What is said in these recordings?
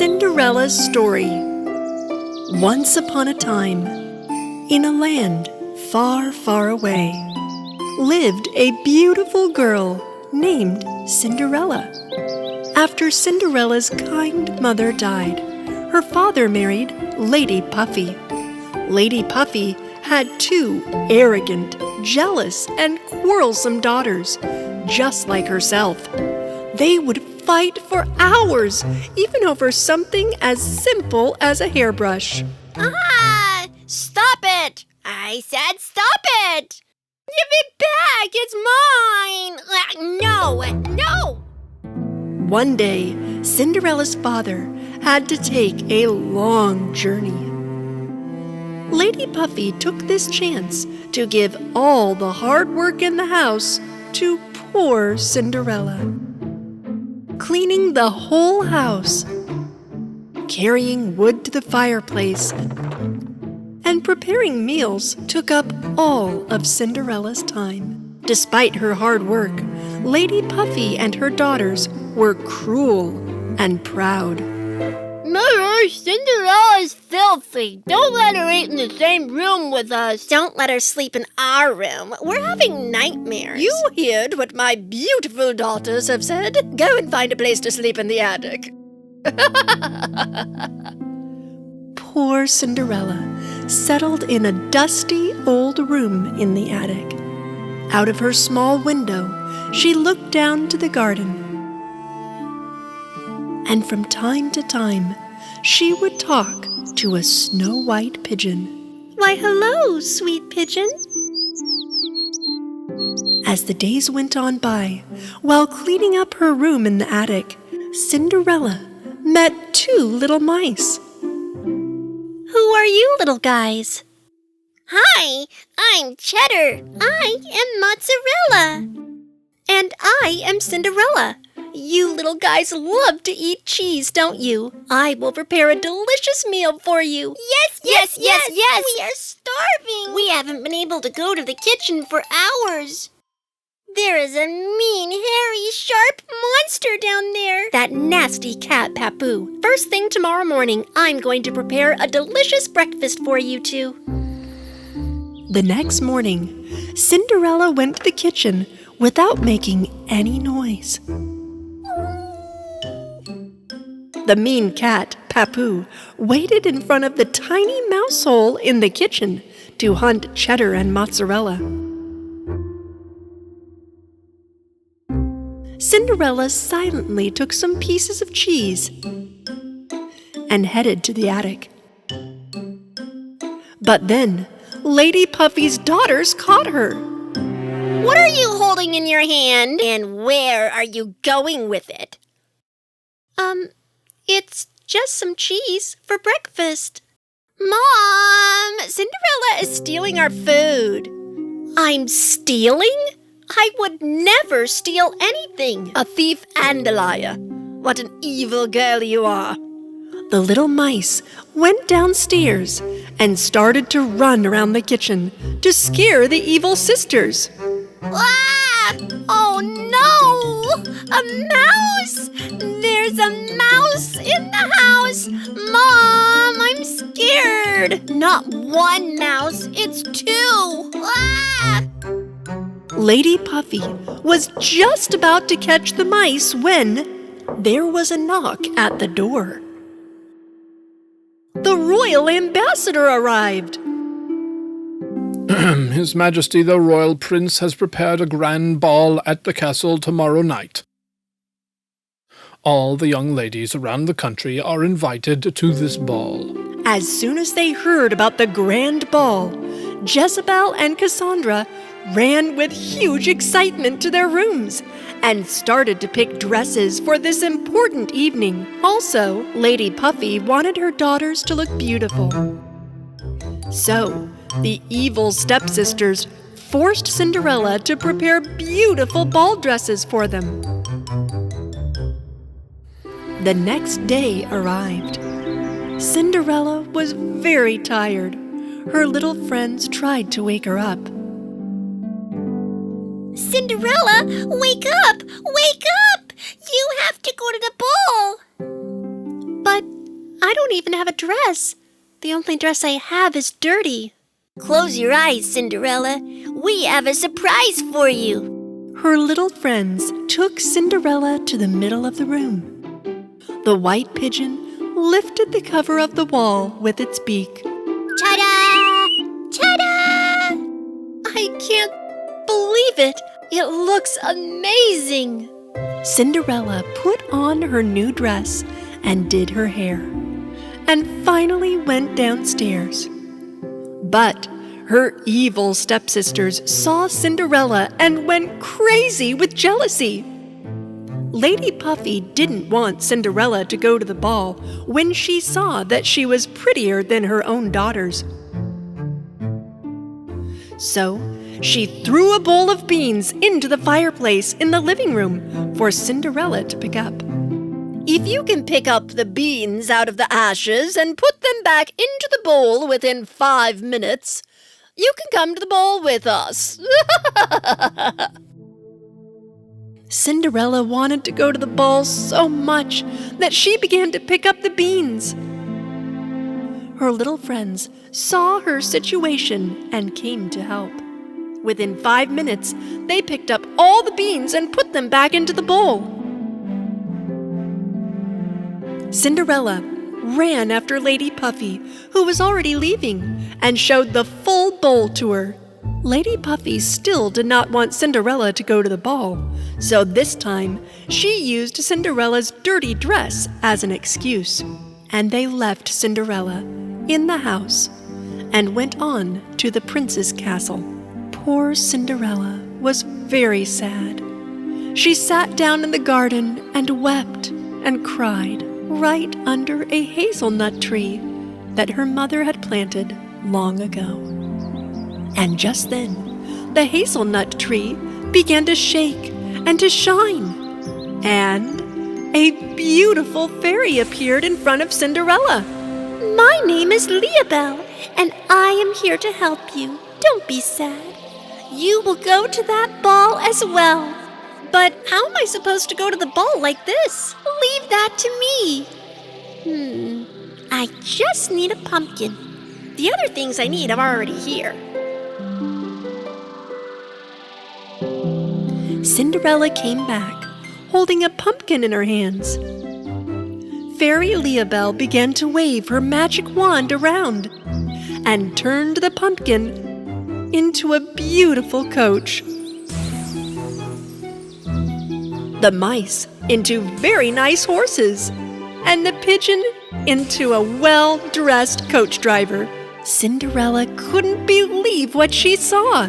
Cinderella's story. Once upon a time, in a land far, far away, lived a beautiful girl named Cinderella. After Cinderella's kind mother died, her father married Lady Puffy. Lady Puffy had two arrogant, jealous, and quarrelsome daughters, just like herself. They would fight for hours, even over something as simple as a hairbrush. Ah! Stop it! I said stop it! Give it back! It's mine! No! One day, Cinderella's father had to take a long journey. Lady Puffy took this chance to give all the hard work in the house to poor Cinderella. Cleaning the whole house, carrying wood to the fireplace, and preparing meals took up all of Cinderella's time. Despite her hard work, Lady Puffy and her daughters were cruel and proud. Mother, Cinderella is filthy. Don't let her eat in the same room with us. Don't let her sleep in our room. We're having nightmares. You heard what my beautiful daughters have said? Go and find a place to sleep in the attic. Poor Cinderella settled in a dusty old room in the attic. Out of her small window, she looked down to the garden. And from time to time, she would talk to a snow-white pigeon. Why, hello, sweet pigeon. As the days went on by, while cleaning up her room in the attic, Cinderella met two little mice. Who are you little guys? Hi, I'm Cheddar. I am Mozzarella. And I am Cinderella. You little guys love to eat cheese, don't you? I will prepare a delicious meal for you. Yes. We are starving. We haven't been able to go to the kitchen for hours. There is a mean, hairy, sharp monster down there. That nasty cat, Papu. First thing tomorrow morning, I'm going to prepare a delicious breakfast for you two. The next morning, Cinderella went to the kitchen without making any noise. The mean cat, Papu, waited in front of the tiny mouse hole in the kitchen to hunt Cheddar and Mozzarella. Cinderella silently took some pieces of cheese and headed to the attic. But then, Lady Puffy's daughters caught her. What are you holding in your hand? And where are you going with it? It's just some cheese for breakfast. Mom, Cinderella is stealing our food. I'm stealing? I would never steal anything. A thief and a liar. What an evil girl you are. The little mice went downstairs and started to run around the kitchen to scare the evil sisters. Ah! Oh no! A mouse! There's a mouse in the house! Mom, I'm scared! Not one mouse, it's two! Ah! Lady Puffy was just about to catch the mice when there was a knock at the door. The royal ambassador arrived. His Majesty the Royal Prince has prepared a grand ball at the castle tomorrow night. All the young ladies around the country are invited to this ball. As soon as they heard about the grand ball, Jezebel and Cassandra ran with huge excitement to their rooms and started to pick dresses for this important evening. Also, Lady Puffy wanted her daughters to look beautiful. So, the evil stepsisters forced Cinderella to prepare beautiful ball dresses for them. The next day arrived. Cinderella was very tired. Her little friends tried to wake her up. Cinderella, wake up! Wake up! You have to go to the ball! But I don't even have a dress. The only dress I have is dirty. Close your eyes, Cinderella. We have a surprise for you. Her little friends took Cinderella to the middle of the room. The white pigeon lifted the cover of the wall with its beak. Ta-da! Ta-da! I can't believe it. It looks amazing. Cinderella put on her new dress and did her hair, and finally went downstairs. But her evil stepsisters saw Cinderella and went crazy with jealousy. Lady Puffy didn't want Cinderella to go to the ball when she saw that she was prettier than her own daughters. So she threw a bowl of beans into the fireplace in the living room for Cinderella to pick up. If you can pick up the beans out of the ashes and put them back into the bowl within 5 minutes, you can come to the ball with us. Cinderella wanted to go to the ball so much that she began to pick up the beans. Her little friends saw her situation and came to help. Within 5 minutes, they picked up all the beans and put them back into the bowl. Cinderella ran after Lady Puffy, who was already leaving, and showed the full bowl to her. Lady Puffy still did not want Cinderella to go to the ball, so this time she used Cinderella's dirty dress as an excuse, and they left Cinderella in the house and went on to the prince's castle. Poor Cinderella was very sad. She sat down in the garden and wept and cried right under a hazelnut tree that her mother had planted long ago. And just then, the hazelnut tree began to shake and to shine, and a beautiful fairy appeared in front of Cinderella. My name is Leabelle, and I am here to help you. Don't be sad. You will go to that ball as well. But how am I supposed to go to the ball like this? Leave that to me. I just need a pumpkin. The other things I need are already here. Cinderella came back, holding a pumpkin in her hands. Fairy Leabelle began to wave her magic wand around and turned the pumpkin into a beautiful coach. The mice into very nice horses, and the pigeon into a well-dressed coach driver. Cinderella couldn't believe what she saw.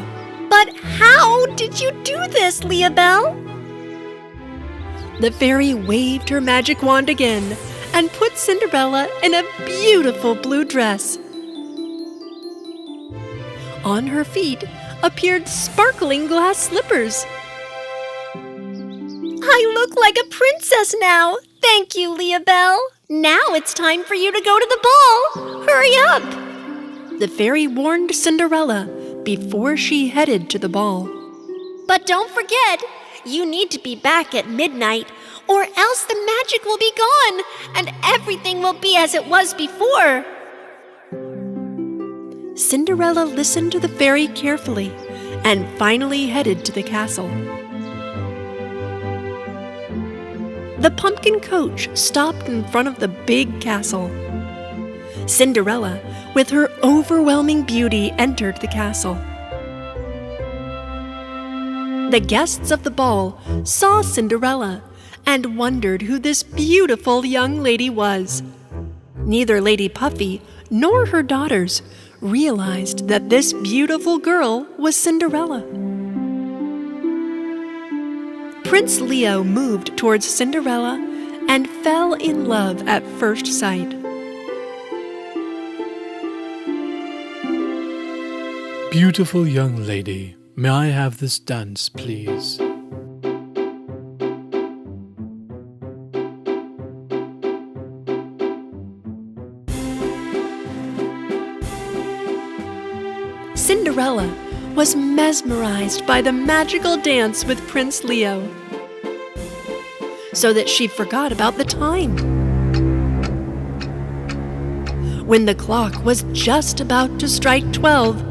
But how did you do this, Leabelle? The fairy waved her magic wand again and put Cinderella in a beautiful blue dress. On her feet appeared sparkling glass slippers. I look like a princess now. Thank you, Leabelle. Now it's time for you to go to the ball. Hurry up. The fairy warned Cinderella before she headed to the ball. But don't forget, you need to be back at midnight, or else the magic will be gone and everything will be as it was before. Cinderella listened to the fairy carefully and finally headed to the castle. The pumpkin coach stopped in front of the big castle. Cinderella, with her overwhelming beauty, entered the castle. The guests of the ball saw Cinderella and wondered who this beautiful young lady was. Neither Lady Puffy nor her daughters realized that this beautiful girl was Cinderella. Prince Leo moved towards Cinderella and fell in love at first sight. Beautiful young lady, may I have this dance, please? Cinderella was mesmerized by the magical dance with Prince Leo, so that she forgot about the time. When the clock was just about to strike 12,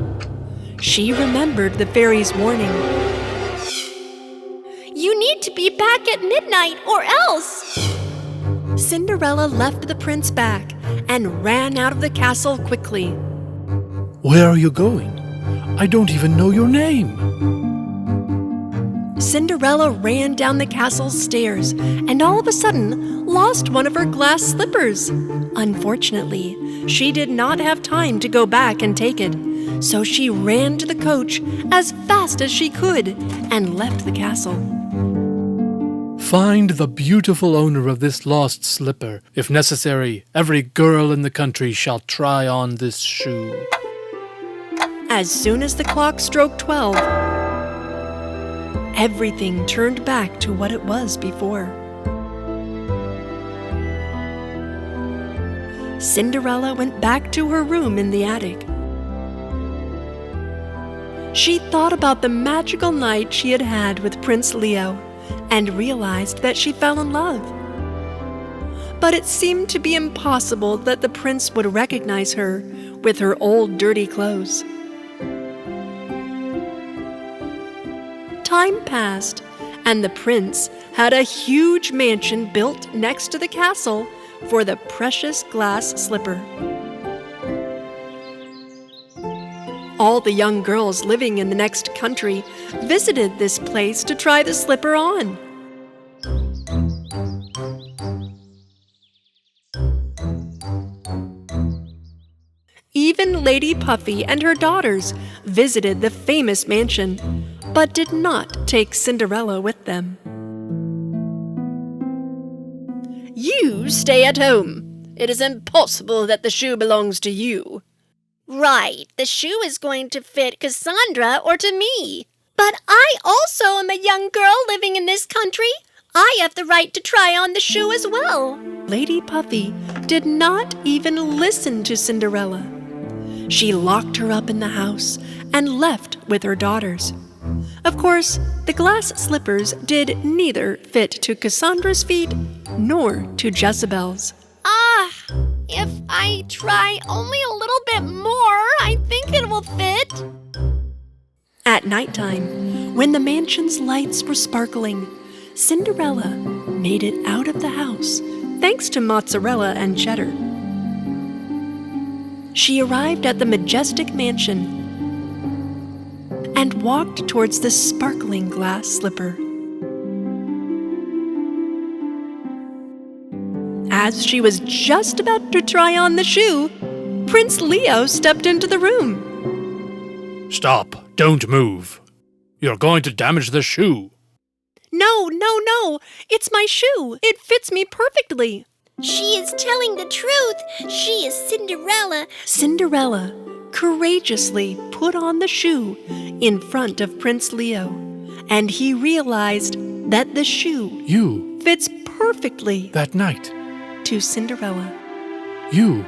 she remembered the fairy's warning. You need to be back at midnight or else. Cinderella left the prince back and ran out of the castle quickly. Where are you going? I don't even know your name. Cinderella ran down the castle's stairs and all of a sudden lost one of her glass slippers. Unfortunately, she did not have time to go back and take it, so she ran to the coach as fast as she could and left the castle. Find the beautiful owner of this lost slipper. If necessary, every girl in the country shall try on this shoe. As soon as the clock struck 12, everything turned back to what it was before. Cinderella went back to her room in the attic. She thought about the magical night she had had with Prince Leo and realized that she fell in love. But it seemed to be impossible that the prince would recognize her with her old dirty clothes. Time passed, and the prince had a huge mansion built next to the castle for the precious glass slipper. All the young girls living in the next country visited this place to try the slipper on. Even Lady Puffy and her daughters visited the famous mansion, but did not take Cinderella with them. You stay at home. It is impossible that the shoe belongs to you. Right, the shoe is going to fit Cassandra or to me. But I also am a young girl living in this country. I have the right to try on the shoe as well. Lady Puffy did not even listen to Cinderella. She locked her up in the house and left with her daughters. Of course, the glass slippers did neither fit to Cassandra's feet nor to Jezebel's. If I try only a little bit more, I think it will fit. At nighttime, when the mansion's lights were sparkling, Cinderella made it out of the house, thanks to mozzarella and cheddar. She arrived at the majestic mansion and walked towards the sparkling glass slipper. As she was just about to try on the shoe, Prince Leo stepped into the room. Stop! Don't move! You're going to damage the shoe. No! It's my shoe! It fits me perfectly! She is telling the truth. She is Cinderella. Cinderella courageously put on the shoe in front of Prince Leo, and he realized that the shoe fits perfectly That night. to Cinderella. You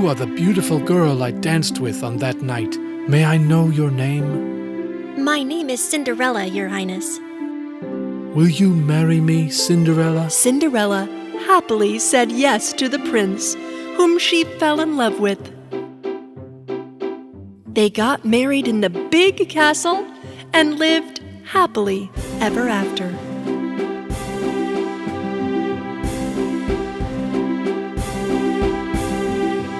are the beautiful girl I danced with on that night. May I know your name? My name is Cinderella, Your Highness. Will you marry me, Cinderella? Cinderella happily said yes to the prince, whom she fell in love with. They got married in the big castle and lived happily ever after.